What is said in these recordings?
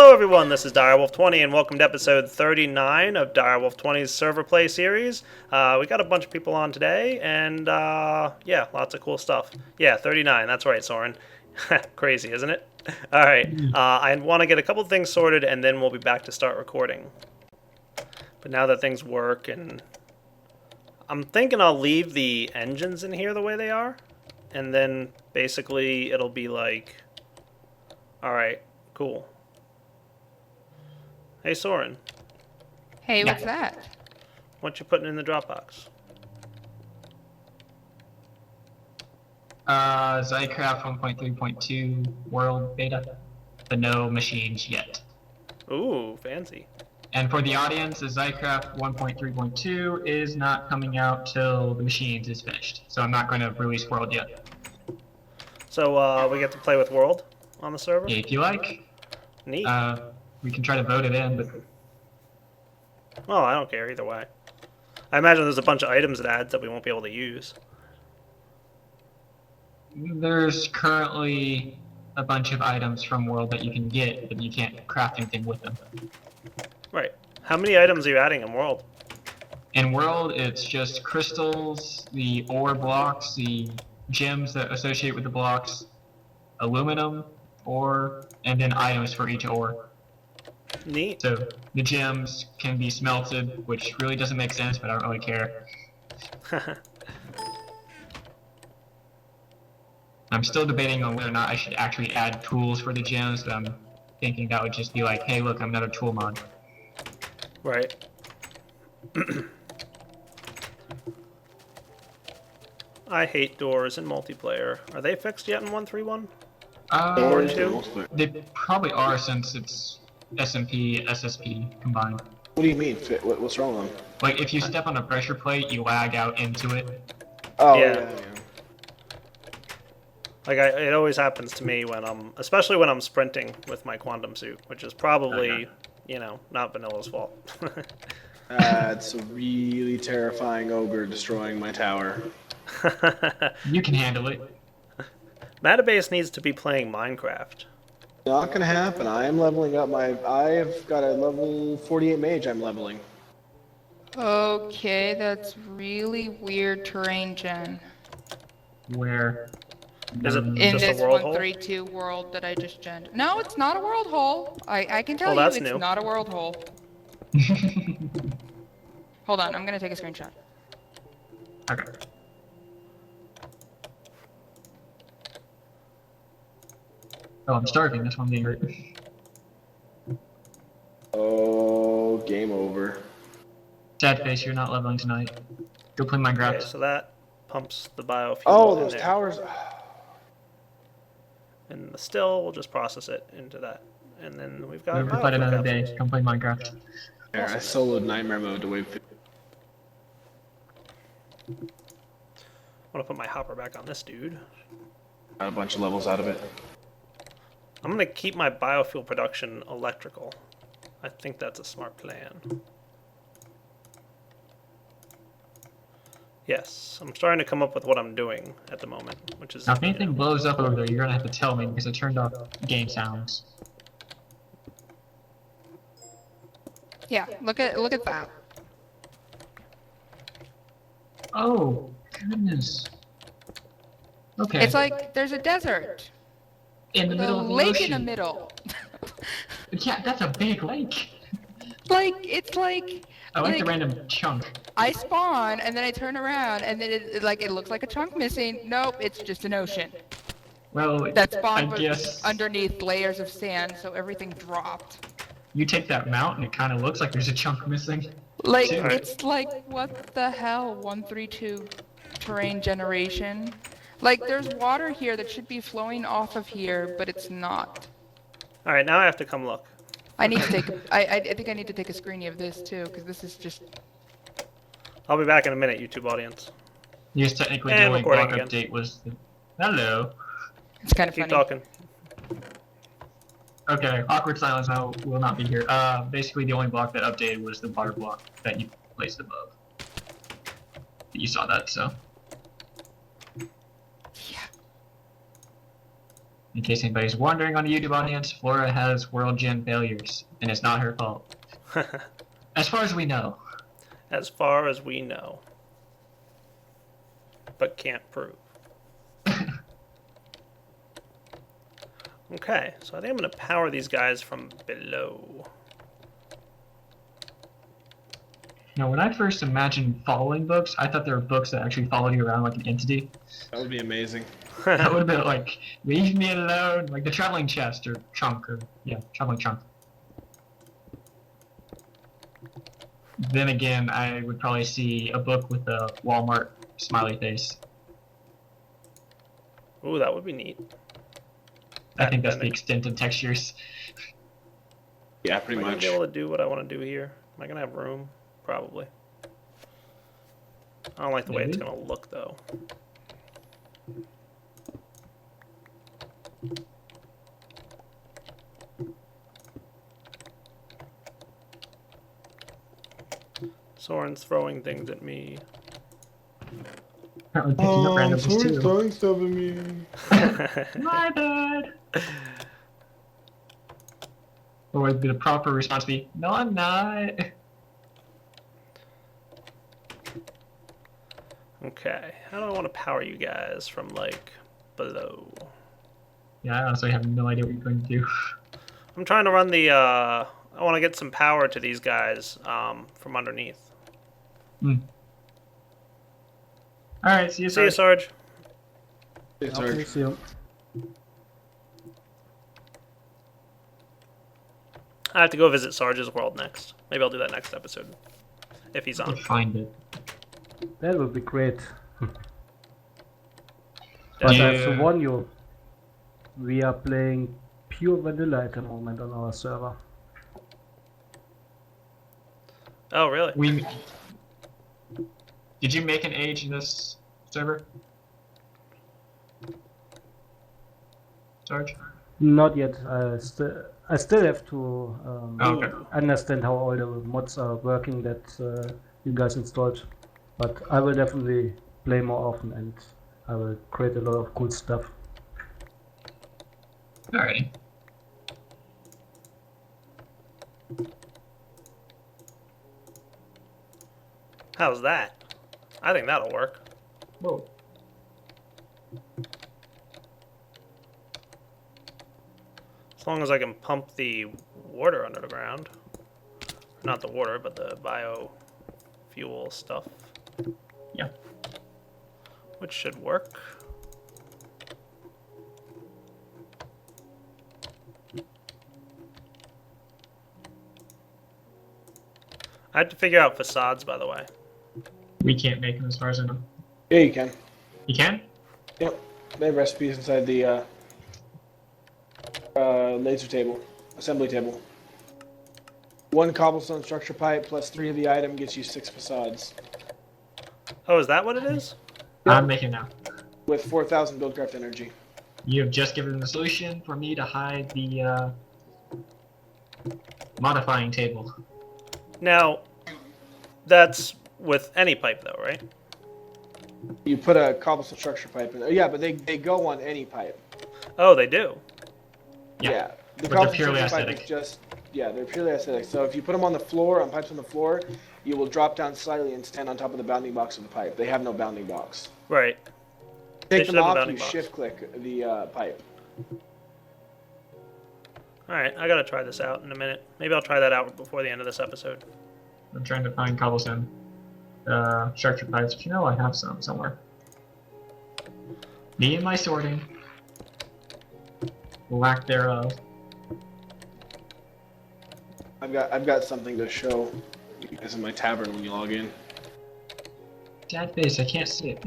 Hello everyone, this is Direwolf20 and welcome to episode 39 of Direwolf20's server play series. We got a bunch of people on today and yeah, lots of cool stuff. Yeah, 39, that's right, Soren. Crazy, isn't it? Alright, I want to get a couple things sorted and then we'll be back to start recording. But now that things work, and I'm thinking I'll leave the engines in here the way they are, and then basically it'll be like, alright, cool. Hey Soren, Hey, what's that? what you putting in the Dropbox? Zycraft 1.3.2 world beta, but no machines yet. Ooh, fancy. And for the audience, the Zycraft 1.3.2 is not coming out till the machines is finished. So I'm not going to release world yet. So we get to play with World on the server? If you like, Neat. we can try to vote it in, but Well, I don't care either way. I imagine there's a bunch of items it adds that we won't be able to use. there's currently a bunch of items from world that you can get, but you can't craft anything with them. Right. How many items are you adding in World? In world, it's just crystals, the ore blocks, the gems that associate with the blocks, aluminum, ore, and then items for each ore. Neat. So the gems can be smelted, which really doesn't make sense, but I don't really care. I'm still debating on whether or not I should actually add tools for the gems, but I'm thinking that would just be like, hey look, I'm another tool mod. Right. I hate doors in multiplayer. Are they fixed yet in 1.3.1? Or two? They probably are, since it's SMP, SSP combined. What do you mean? What's wrong with them? Like, if you step on a pressure plate, you lag out into it. Oh, Yeah. yeah. Like, it always happens to me when especially when I'm sprinting with my quantum suit, which is probably, you know, not Vanilla's fault. It's a really terrifying ogre destroying my tower. You can handle it. Matabase needs to be playing Minecraft. Not gonna happen. I am leveling up I've got a level 48 mage I'm leveling. Okay, that's really weird terrain gen. Where? Is it In just this a world hole? 132 world that I just gen. No, it's not a world hole. I can tell Oh, you that's it's new. not a world hole. Hold on, I'm gonna take a screenshot. Okay. Oh, I'm starving. That's why I'm getting hurt. Oh, game over. Sad face, you're not leveling tonight. Go play Minecraft. Okay, so that pumps the biofuel Oh, in those there. towers. And the still, we'll just process it into that. And then we've got We'll fight biofuel another capsules. day. Come play Minecraft. There, I soloed nightmare mode to wave. I'm gonna put my hopper back on this dude. Got a bunch of levels out of it. I'm gonna keep my biofuel production electrical. I think that's a smart plan. Yes, I'm starting to come up with what I'm doing at the moment, which is Now, if anything blows up over there, you're gonna have to tell me because I turned off game sounds. Yeah, look at that. Oh, goodness. Okay. It's like there's a desert in the with a middle of the lake ocean. in the middle. Yeah, that's a big lake. Like it's like I like the random chunk. I spawn and then I turn around and then it looks like a chunk missing. Nope, it's just an ocean Well, that I spawned guess underneath layers of sand, so everything dropped. you take that mount and it kind of looks like there's a chunk missing. Like too. it's like what the hell? 132 terrain generation. Like there's water here that should be flowing off of here, but it's not. Alright, now I have to come look. I need to take. I think I need to take a screening of this too, because this is just. I'll be back in a minute, YouTube audience. Yes, technically And the only recording block again. update was the... Hello. It's kind of Keep funny. talking. Okay, awkward silence now will not be here. Basically the only block that updated was the water block that you placed above. You saw that, so. Yeah. In case anybody's wondering on the YouTube audience, Flora has world gym failures, and it's not her fault. As far as we know. As far as we know. But can't prove. Okay, so I think I'm going to power these guys from below. Now, when I first imagined following books, I thought there were books that actually followed you around like an entity. That would be amazing. That would have been like, leave me alone, like the traveling chest or trunk, or yeah, traveling trunk. Then again, I would probably see a book with a Walmart smiley face. Ooh, that would be neat. I think that's the extent of textures. Yeah, Am pretty I going much. to be able to do what I want to do here? Am I going to have room? Probably. I don't like the way it's Maybe. going to look, though. Soren's throwing things at me. Apparently picking up random things too. throwing stuff at me. My bad! Or would the proper response be, no, I'm not. Okay, how do I want to power you guys from, like, below? Yeah, I honestly have no idea what you're going to do. I'm trying to run the, I want to get some power to these guys, from underneath. Alright, see you, See you, Sarge. Sarge. It's Okay, hard. see you. I have to go visit Sarge's world next. Maybe I'll do that next episode. If he's on. Find it. That would be great. But I have to warn you, we are playing pure vanilla at the moment on our server. Oh, really? Did you make an age in this server? Sarge? Not yet. I still have to Okay. understand how all the mods are working that you guys installed. But I will definitely play more often and I will create a lot of cool stuff. Alrighty. How's that? I think that'll work. Whoa. As long as I can pump the water under the ground. Not the water, but the biofuel stuff. Yeah. Which should work. I had to figure out facades, by the way. We can't make them as far as I know. Yeah, you can. You can? Yep. They have recipes inside the laser table, assembly table. 1 cobblestone structure pipe plus 3 of the item gets you 6 facades. Oh, is that what it is? I'm making now. With 4,000 buildcraft energy. You have just given the solution for me to hide the modifying table. Now, that's with any pipe, though, right? You put a cobblestone structure pipe in there. Yeah, but they go on any pipe. Oh, they do. Yeah. The But they're cobblestone purely structure pipe aesthetic. is just, yeah, they're purely aesthetic. So if you put them on the floor, on pipes on the floor, you will drop down slightly and stand on top of the bounding box of the pipe. They have no bounding box. Right. They Take should them have a off, bounding you box. shift click the pipe. Alright, I gotta try this out in a minute. Maybe I'll try that out before the end of this episode. I'm trying to find cobblestone structure pipes, but you know I have some somewhere. Me and my sorting. Lack thereof. I've got something to show you guys in my tavern when you log in. Dad face, I can't see it.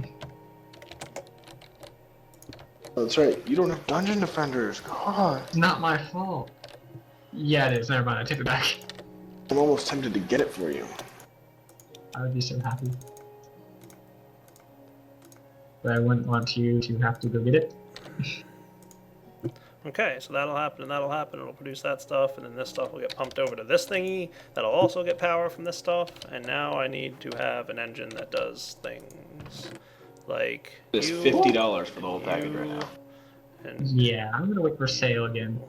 Oh, that's right. You don't have dungeon defenders. God. It's not my fault. Yeah, it is. Never mind. I take it back. I'm almost tempted to get it for you. I would be so happy. But I wouldn't want you to have to go get it. Okay, so that'll happen and that'll happen. It'll produce that stuff, and then this stuff will get pumped over to this thingy. That'll also get power from this stuff. And now I need to have an engine that does things like It's you, $50 for the whole package right now. And Yeah, I'm gonna wait for sale again.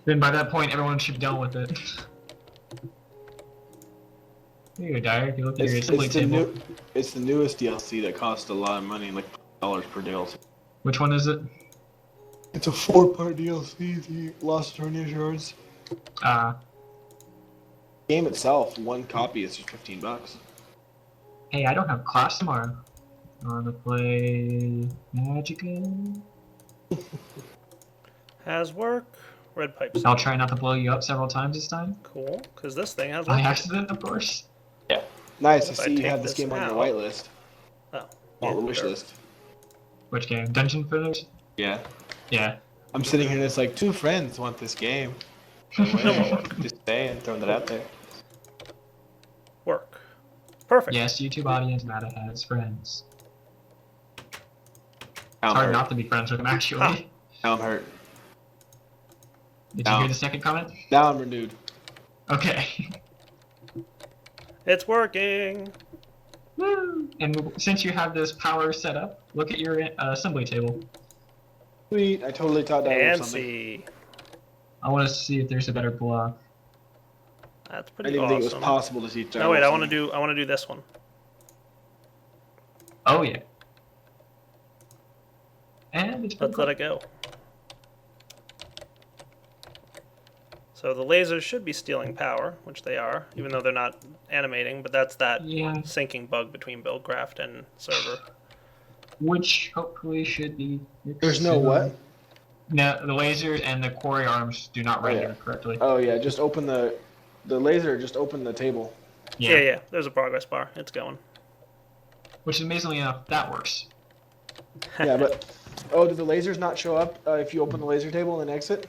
Then by that point, everyone should be done with it. Here you go, Dyer. If you look at your assembly table. It's the newest DLC that costs a lot of money, like $5 per DLC. Which one is it? It's a 4-part DLC, the Lost Attorney Assurance. Game itself, one copy is just $15. Hey, I don't have class tomorrow. Wanna play Magical? has work. Red pipes. I'll try not to blow you up several times this time. Cool, because this thing has By work. accident, of course. Yeah. Nice, I If I see you take have this this game on your out- whitelist. Oh, On the yeah, wish sure. list. Which game? Dungeon Fitters? Yeah. Yeah. I'm sitting here and it's like 2 friends want this game. Just saying, throwing that out there. Work. Perfect. Yes, YouTube audience matter has friends. Now It's I'm hard hurt. not to be friends with them, actually. Huh. Now I'm hurt. Did you No. hear the second comment? Now I'm renewed. Okay. It's working. Woo! And since you have this power set up, look at your assembly table. Sweet, I totally taught Direwolf something. Fancy. I want to see if there's a better block. That's I pretty didn't think it was awesome. possible to teach Direwolf No, wait. I want to something. do this one. Oh yeah. And it's Let's let it go. So the lasers should be stealing power, which they are, even though they're not animating. But that's that Yeah. syncing bug between Buildcraft and server. Which hopefully should be. There's no what? No, the lasers and the quarry arms do not render yeah. correctly. Oh yeah, just open the laser, just open the table. Yeah. There's a progress bar. It's going. Which amazingly enough, that works. Yeah, but do the lasers not show up if you open the laser table and exit?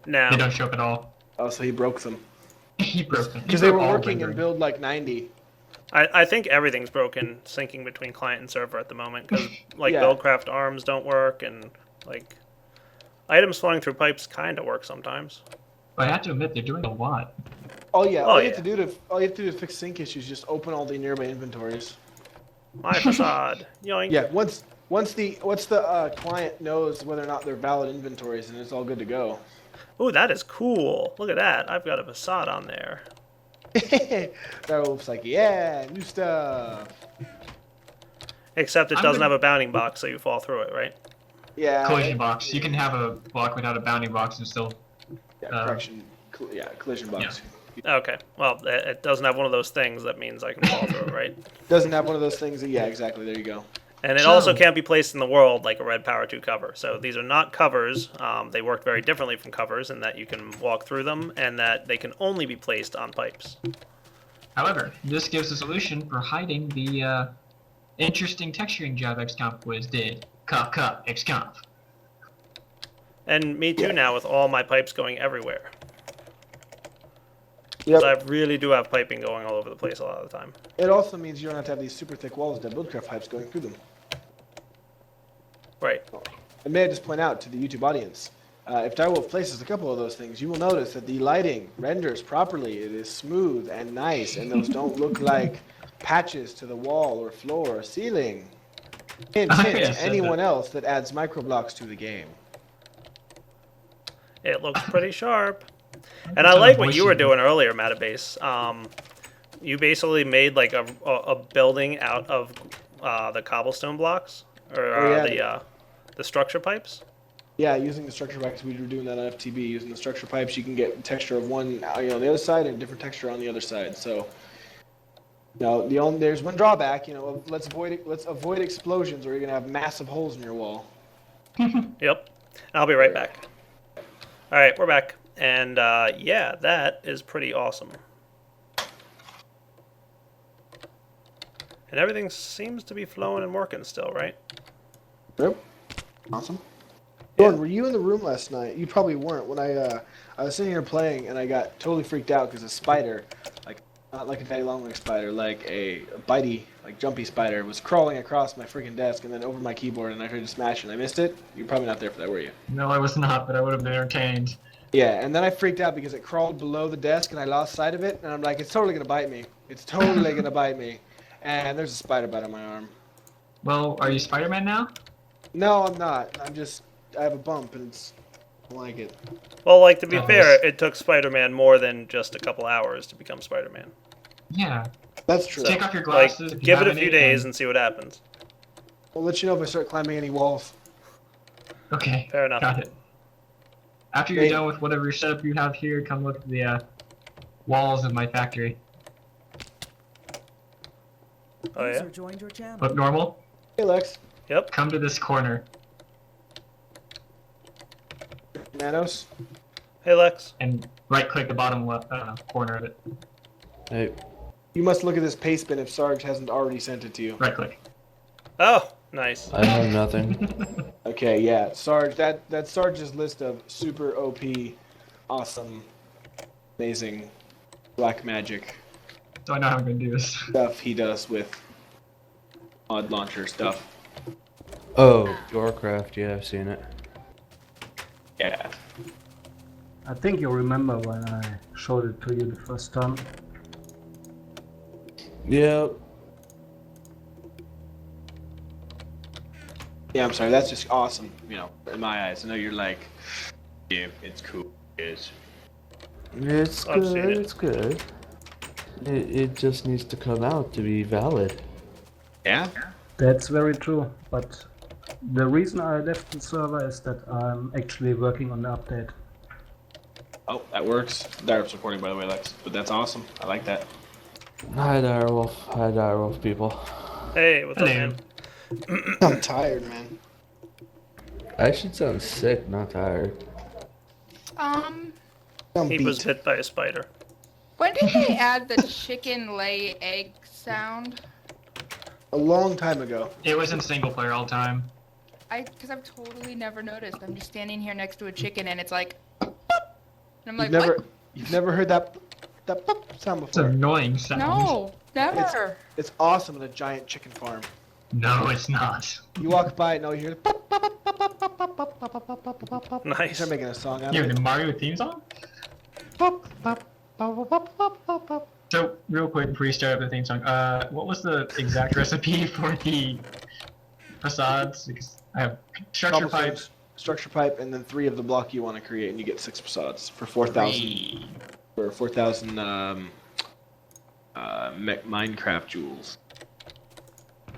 No. They don't show up at all. Oh, so he broke them. He broke them. Because they were working in build like 90. I think everything's broken syncing between client and server at the moment because like Yeah. Buildcraft arms don't work and like items flowing through pipes kind of work sometimes. But I have to admit, they're doing a lot. Oh yeah, Oh, all you yeah. have to do to fix sync issues, just open all the nearby inventories. My facade. Yoink. Yeah, once the client knows whether or not they're valid inventories, and it's all good to go. Ooh, that is cool. Look at that. I've got a facade on there. Direwolf's like, yeah, new stuff. Except it I'm doesn't gonna- have a bounding box, so you fall through it, right? Yeah. Collision box. You can have a block without a bounding box and still. Yeah, correction. Collision box. Okay. Well, it doesn't have one of those things. That means I can fall through it, right? Doesn't have one of those things. Yeah, exactly. There you go. And it So- also can't be placed in the world like a Red Power 2 cover. So these are not covers. They work very differently from covers in that you can walk through them and that they can only be placed on pipes. However, this gives a solution for hiding the interesting texturing job XComp Wiz did. Cup, XComp. And me too Yeah. now with all my pipes going everywhere. Yep. So I really do have piping going all over the place a lot of the time. It also means you don't have to have these super thick walls that Buildcraft pipes going through them. Right. And may I just point out to the YouTube audience, if Direwolf places a couple of those things, you will notice that the lighting renders properly. It is smooth and nice, and those don't look like patches to the wall or floor or ceiling. Hint, I hint just to said anyone that. else that adds microblocks to the game. It looks pretty sharp. And I like what you were doing earlier, Matabase. You basically made like a building out of the cobblestone blocks or Oh, yeah. the structure pipes. Yeah, using the structure pipes, we were doing that on FTB. Using the structure pipes, you can get texture of one on the other side and a different texture on the other side. So, there's one drawback. Let's avoid explosions, or you're gonna have massive holes in your wall. Yep. I'll be right back. All right, we're back. And yeah, that is pretty awesome. And everything seems to be flowing and working still, right? Yep. Awesome. Jordan, were you in the room last night? You probably weren't. When I was sitting here playing, and I got totally freaked out because a spider, not like a daddy long leg spider, like a bitey, like jumpy spider, was crawling across my freaking desk and then over my keyboard, and I heard it smash, and I missed it. You're probably not there for that, were you? No, I was not, but I would have been entertained. Yeah, and then I freaked out because it crawled below the desk, and I lost sight of it, and I'm like, it's totally gonna bite me. It's totally gonna bite me. And there's a spider bite on my arm. Well, are you Spider-Man now? No, I'm not. I have a bump and I don't like it. Well, like, to be Oh, fair, nice. it took Spider-Man more than just a couple hours to become Spider-Man. Yeah. That's true. Take off your Like, glasses. if you give it have a few any, days and see what happens. I'll let you know if I start climbing any walls. Okay. Fair enough. Got it. After you're Hey. done with whatever setup you have here, come look at the walls of my factory. Oh, yeah? User joined your channel. Look normal. Hey, Lex. Yep. Come to this corner Manos. Hey, Lex. and right-click the bottom left corner of it. Hey, You must look at this paste bin if Sarge hasn't already sent it to you. Right-click. Oh, nice. I have nothing. Okay, yeah. Sarge, that's Sarge's list of super OP, awesome, amazing, black magic So I know how I'm gonna do this. stuff he does with mod launcher stuff. Oh, Warcraft, yeah, I've seen it. Yeah. I think you remember when I showed it to you the first time. Yep. Yeah, I'm sorry. That's just awesome, in my eyes. I know you're like, yeah, it's cool. It's It's I've seen good, it. it's good. It just needs to come out to be valid. yeah. That's very true, but the reason I left the server is that I'm actually working on the update. Oh, that works. Direwolf's recording, by the way, Lex. But that's awesome. I like that. Hi, Direwolf. Hi, Direwolf people. Hey, what's up, Hello. man? I'm tired, man. I should sound sick, not tired. I'm He beat. was hit by a spider. When did they add the chicken lay egg sound? A long time ago. It was in single player all the time. Because I've totally never noticed. I'm just standing here next to a chicken and it's like, boop. And I'm like, You've never heard that boop sound It's an before. annoying what? sound. No, never. It's awesome in a giant chicken farm. No, it's not. You walk by and all you hear the boop, boop, boop, boop, boop, boop, boop, boop, boop, boop, boop, boop. Nice. Start making a song out Yeah, of it. the Mario theme song? Boop, boop, boop, boop, boop, boop, boop, boop. So, real quick before you start up the theme song, what was the exact recipe for the facades? Because I have structure Cobblestone, pipes. structure pipe, and then 3 of the block you want to create, and you get 6 facades for 4,000 Minecraft jewels.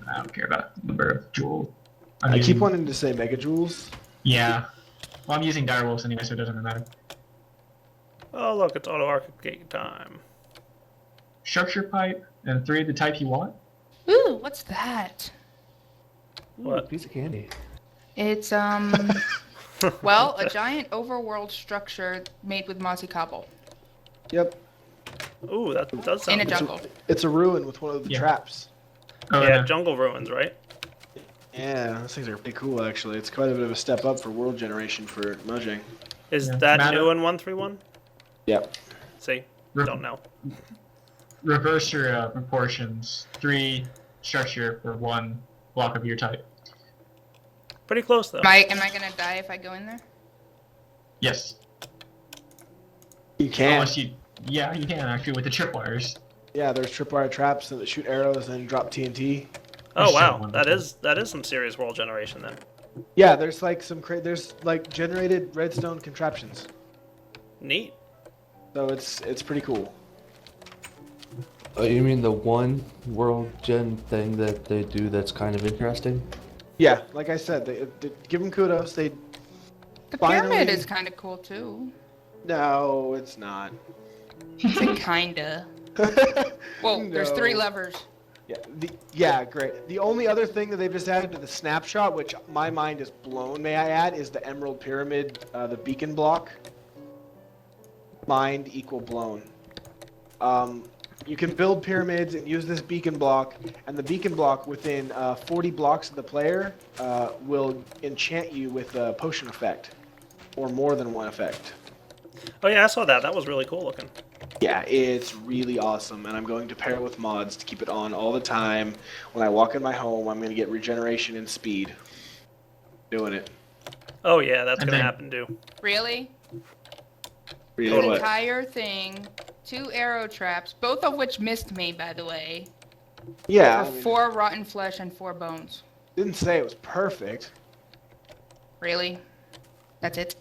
I don't care about the number of jewels. I keep wanting to say mega jewels. Yeah. Well, I'm using Direwolves anyway, so it doesn't matter. Oh, look, it's auto arcade time. Structure pipe, and 3 of the type you want. Ooh, what's that? What? Piece of candy. It's, well, a giant overworld structure made with mossy cobble Yep, Ooh, that does sound in a cool. jungle. it's a ruin with one of the Yeah. traps. Oh, Yeah, jungle ruins, right? Yeah, those things are pretty cool, actually. It's quite a bit of a step up for world generation for Mojang. Is Yeah. that Matter- new in 131? Yep. See? Re- Don't know. Reverse your proportions. 3 structure for 1 block of your type. Pretty close, though. Am I gonna die if I go in there? Yes. You can. Unless you... Yeah, you can actually with the tripwires. Yeah, there's tripwire traps that shoot arrows and drop TNT. Oh, That's so wow. wonderful. That is some serious world generation, then. Yeah, there's like there's like generated redstone contraptions. Neat. So it's pretty cool. Oh, you mean the one world gen thing that they do that's kind of interesting? Yeah, like I said, they give them kudos. They The Finally- pyramid is kind of cool too. no, it's not. It's like kinda. Whoa, there's 3 No. levers. Yeah, great. The only other thing that they've just added to the snapshot, which my mind is blown, may I add, is the Emerald Pyramid, the beacon block. Mind equal blown. You can build pyramids and use this beacon block, and the beacon block within 40 blocks of the player will enchant you with a potion effect, or more than one effect. Oh, yeah, I saw that. That was really cool looking. Yeah, it's really awesome, and I'm going to pair it with mods to keep it on all the time. When I walk in my home, I'm going to get regeneration and speed. Doing it. Oh, yeah, that's And going to then- happen, too. Really? Really The what? entire thing, 2 arrow traps, both of which missed me, by the way. Yeah, For I mean, 4 rotten flesh and 4 bones. didn't say it was perfect. Really? That's it?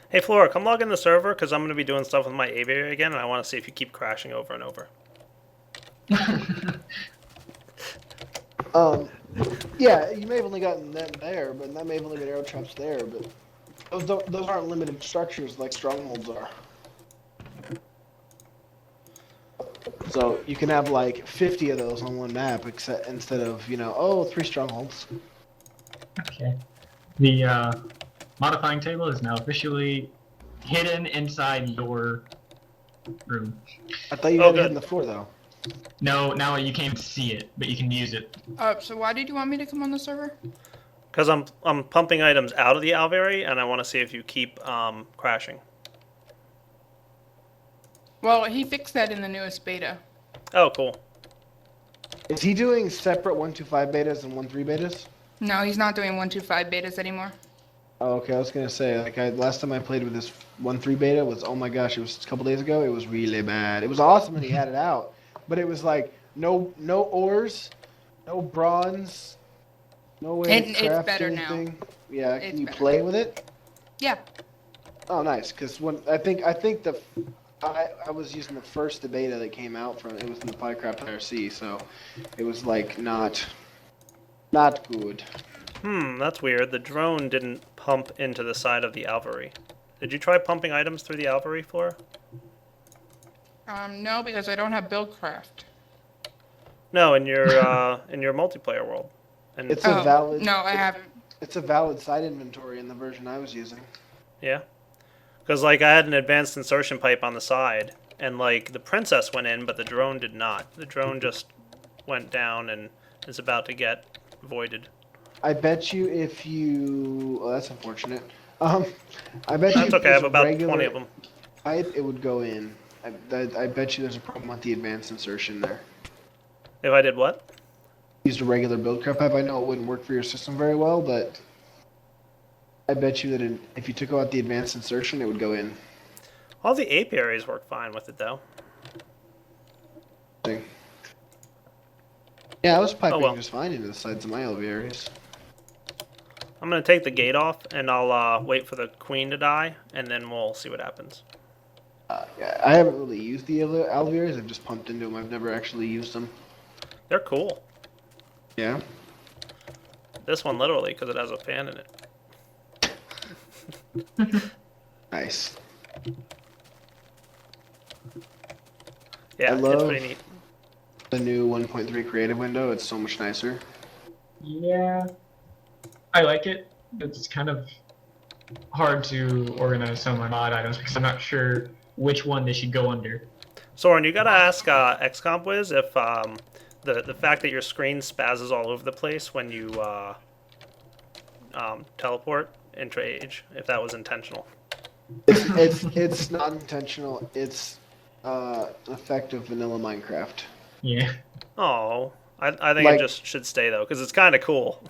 Hey, Flora, come log in the server because I'm going to be doing stuff with my aviary again, and I want to see if you keep crashing over and over. Yeah, you may have only gotten them there, but that may have only been arrow traps there, but those aren't limited structures like strongholds are. So you can have like 50 of those on one map, except instead of 3 strongholds. Okay. The modifying table is now officially hidden inside your room. I thought you Oh, had it good. hidden before though. No, now you can't see it, but you can use it. So why did you want me to come on the server? Because I'm pumping items out of the aviary, and I want to see if you keep crashing. Well, he fixed that in the newest beta. Oh, cool. Is he doing separate 1.25 betas and 1.3 betas? No, he's not doing 1.25 betas anymore. Oh, okay, I was gonna say, like, last time I played with this 1.3 beta was, oh my gosh, it was a couple days ago. It was really bad. It was awesome when he had it out, but it was like no ores, no bronze, no way to It's craft better now. anything. Yeah, It's can you better. play with it? Yeah. Oh, nice. Because when I was using the first beta that came out from it was in the Pycraft IRC, so it was like not good. That's weird. The drone didn't pump into the side of the aviary. Did you try pumping items through the aviary, Flora? No, because I don't have Buildcraft. No, in your multiplayer world. And It's a valid. No, I haven't. It's a valid side inventory in the version I was using. yeah, because like I had an advanced insertion pipe on the side, and like the princess went in, but the drone did not. The drone just went down and is about to get voided. I bet you if you. Oh, that's unfortunate. I bet you. That's if okay. I have there's a about regular 20 of them. pipe, it would go in. I bet you there's a problem with the advanced insertion there. If I did what? Used a regular Buildcraft pipe. I know it wouldn't work for your system very well, but I bet you that if you took out the advanced insertion, it would go in. All the apiaries work fine with it though. Yeah, I was piping well. just fine into the sides of my aviaries. I'm gonna take the gate off, and I'll wait for the queen to die, and then we'll see what happens. Yeah, I haven't really used the aviaries. I've just pumped into them. I've never actually used them. They're cool. Yeah. This one literally, because it has a fan in it. Nice. Yeah, I love it's pretty neat. the new 1.3 creative window. It's so much nicer. Yeah, I like it. It's kind of hard to organize some of my mod items because I'm not sure which one they should go under. Soren, you gotta ask XCompWiz if the fact that your screen spazzes all over the place when you teleport intra-age, if that was intentional. It's not intentional. It's an effect of vanilla Minecraft. Yeah. Oh, I think Like- it just should stay though, because it's kind of cool.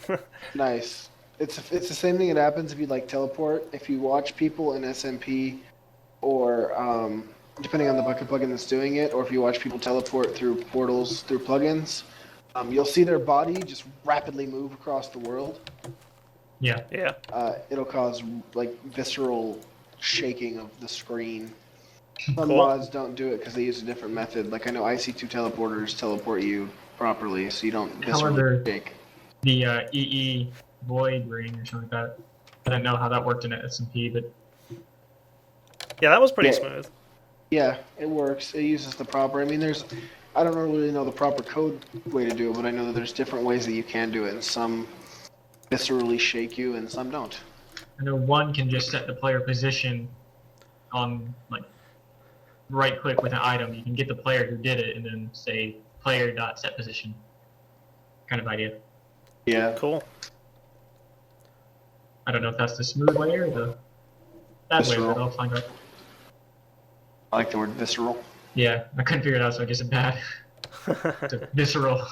Nice. It's the same thing that happens if you like teleport. If you watch people in SMP, or depending on the bucket plugin that's doing it, or if you watch people teleport through portals through plugins, you'll see their body just rapidly move across the world. Yeah. Yeah. It'll cause like visceral shaking of the screen. Some Cool. mods don't do it because they use a different method. Like I know IC2 teleporters teleport you properly, so you don't However- viscerally shake. The EE Void Ring or something like that. I don't know how that worked in SMP, but Yeah, that was pretty Yeah. smooth. Yeah, it works. It uses the proper. I mean, I don't really know the proper code way to do it, but I know that there's different ways that you can do it, and some viscerally shake you, and some don't. I know one can just set the player position on, like, right click with an item. You can get the player who did it and then say player.setPosition kind of idea. Yeah. Cool. I don't know if that's the smooth way or the bad way, Visceral. but I'll find out. I like the word visceral. Yeah, I couldn't figure it out, so I guess it's bad. It's a visceral.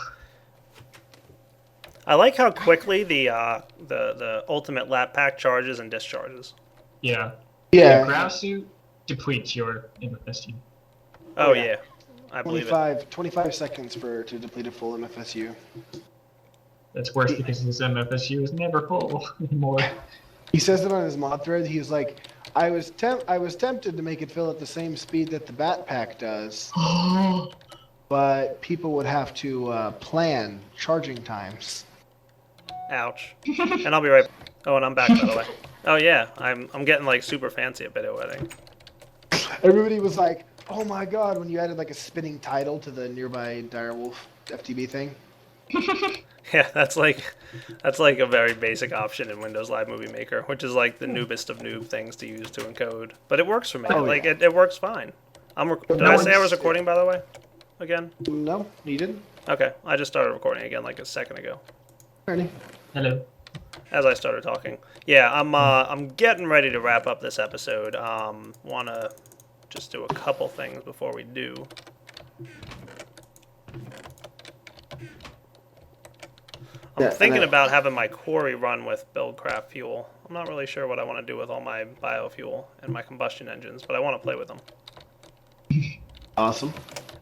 I like how quickly the ultimate lap pack charges and discharges. Yeah. Yeah. The grav suit depletes your MFSU. Oh yeah. yeah, I believe it. 25 seconds to deplete a full MFSU. That's worse because his MFSU is never full anymore. He says it on his mod thread. He's like, I was tempted to make it fill at the same speed that the backpack does, but people would have to plan charging times. Ouch. And I'll be right. Oh, and I'm back, by the way. Oh yeah, I'm getting like super fancy at video editing. Everybody was like, "Oh my god!" when you added like a spinning title to the nearby Direwolf FTB thing. Yeah, that's like a very basic option in Windows Live Movie Maker, which is like the noobest of noob things to use to encode. But it works for me. Oh, like yeah. it works fine. Did I say I was recording, by the way? Again? No, you didn't. Okay, I just started recording again like a second ago. Ready? Hello. As I started talking. Yeah, I'm getting ready to wrap up this episode. Wanna just do a couple things before we do. I'm thinking about having my quarry run with Buildcraft fuel. I'm not really sure what I want to do with all my biofuel and my combustion engines, but I want to play with them. Awesome.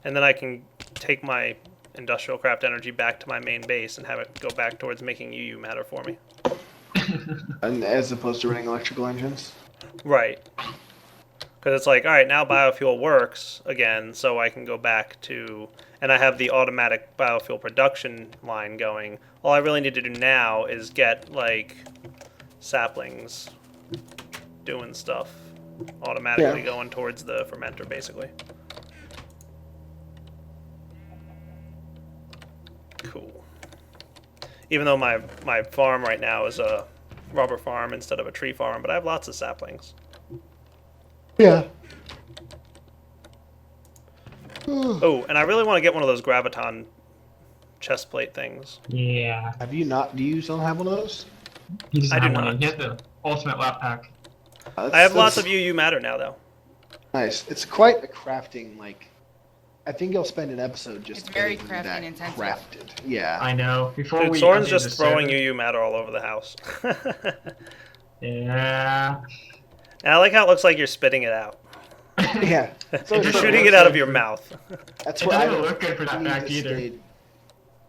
And then I can take my industrial craft energy back to my main base and have it go back towards making UU matter for me. And as opposed to running electrical engines. Right. Because it's like, all right, now biofuel works again, so I can go back to, and I have the automatic biofuel production line going. All I really need to do now is get, like, saplings doing stuff automatically going towards the fermenter, basically. Cool. Even though my farm right now is a rubber farm instead of a tree farm, but I have lots of saplings. Yeah. Oh, and I really want to get one of those graviton chest plate things. Yeah. Have you not? Do you still have one of those? He doesn't I do have one. not. He has the ultimate lap pack. I have lots of UU matter now, though. Nice. It's quite a crafting. Like, I think you'll spend an episode just. It's very getting crafting that intensive. crafted. Yeah. I know. Before Dude, we Soren's updated just the throwing server- UU matter all over the house. Yeah. And I like how it looks like you're spitting it out. Yeah. So You're it's shooting it out of your mouth. That's It what I doesn't look good for that need fact to either. stay-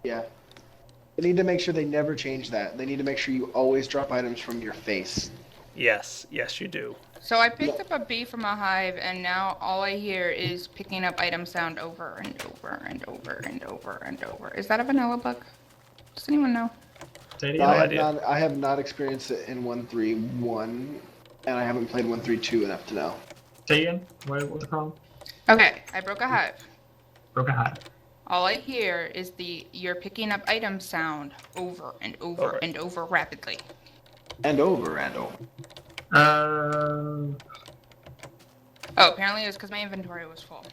Yeah. They need to make sure they never change that. They need to make sure you always drop items from your face. Yes, yes, you do. So I picked up a bee from a hive, and now all I hear is picking up item sound over and over and over and over and over. Is that a vanilla bug? Does anyone know? Say it No, again. I have not experienced it in 1.3.1, and I haven't played 1.3.2 enough to know. Say it again. What's the problem? Okay, I broke a hive. Broken hive. All I hear is the you're picking up item sound over and over Over. and over rapidly. And over and over. Oh, apparently it was because my inventory was full.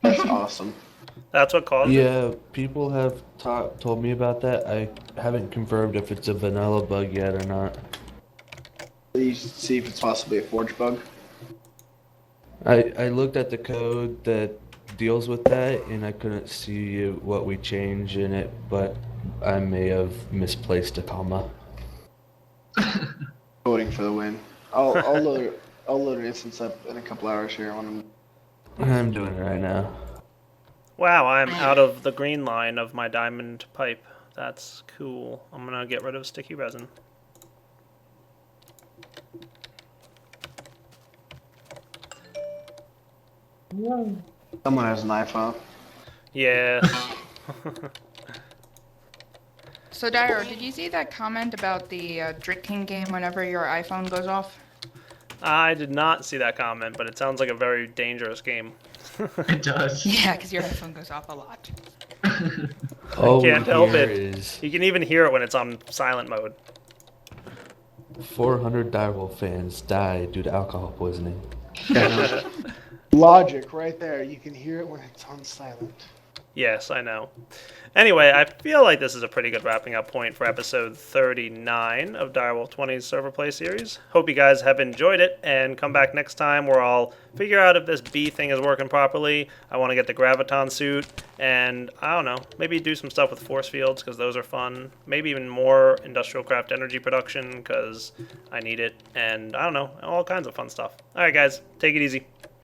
That's awesome. That's what caused it? Yeah, people have told me about that. I haven't confirmed if it's a vanilla bug yet or not. Please see if it's possibly a forge bug. I looked at the code that deals with that, and I couldn't see what we changed in it, but I may have misplaced a comma. Voting for the win. I'll load an instance up in a couple hours here when I'm doing it right now. Wow, I'm out of the green line of my diamond pipe. That's cool. I'm gonna get rid of sticky resin. someone has an iPhone. Yeah. So, Dyro, did you see that comment about the drinking game whenever your iPhone goes off? I did not see that comment, but it sounds like a very dangerous game. It does. Yeah, because your iPhone goes off a lot. All can't we help hear it. is You can even hear it when it's on silent mode. 400 Direwolf fans die due to alcohol poisoning. Logic right there. You can hear it when it's on silent. Yes, I know. Anyway, I feel like this is a pretty good wrapping up point for episode 39 of Direwolf20's Server Play series. Hope you guys have enjoyed it, and come back next time where I'll figure out if this bee thing is working properly. I want to get the graviton suit, and I don't know, maybe do some stuff with force fields, because those are fun. Maybe even more industrial craft energy production, because I need it, and I don't know, all kinds of fun stuff. Alright guys, take it easy.